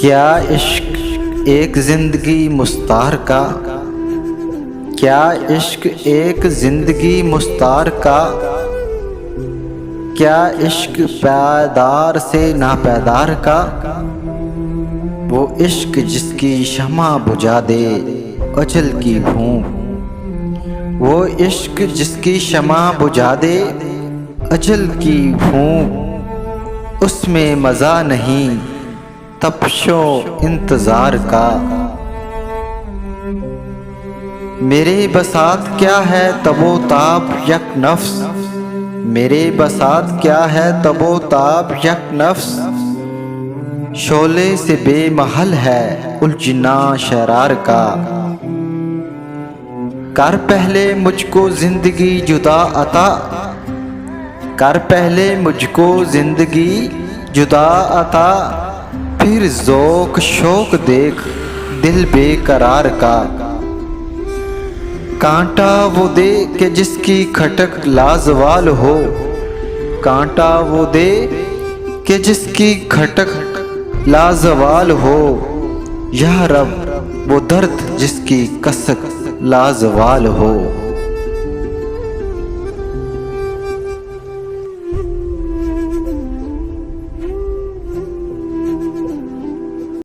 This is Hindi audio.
क्या इश्क एक जिंदगी मुस्तार का, क्या इश्क एक जिंदगी मुस्तार का, क्या इश्क पैदार से नापैदार का। वो इश्क जिसकी शमा बुझा दे अजल की भूख, वो इश्क जिसकी शमा बुझा दे अजल की भूख। उसमें मज़ा नहीं तपशो इंतज़ार का। मेरे बसात क्या है तबो ताब यक नफ्स, मेरे बसात क्या है तबो ताब यक नफ्स। शोले से बेमहल है उलझना शरार का। कर पहले मुझको जिंदगी जुदा अता, कर पहले मुझको जिंदगी जुदा अता। फिर ज़ौक़ शौक़ देख दिल बेकरार का। कांटा वो दे के जिसकी खटक लाजवाल हो, कांटा वो दे के जिसकी खटक लाजवाल हो। या रब वो दर्द जिसकी कसक लाजवाल हो।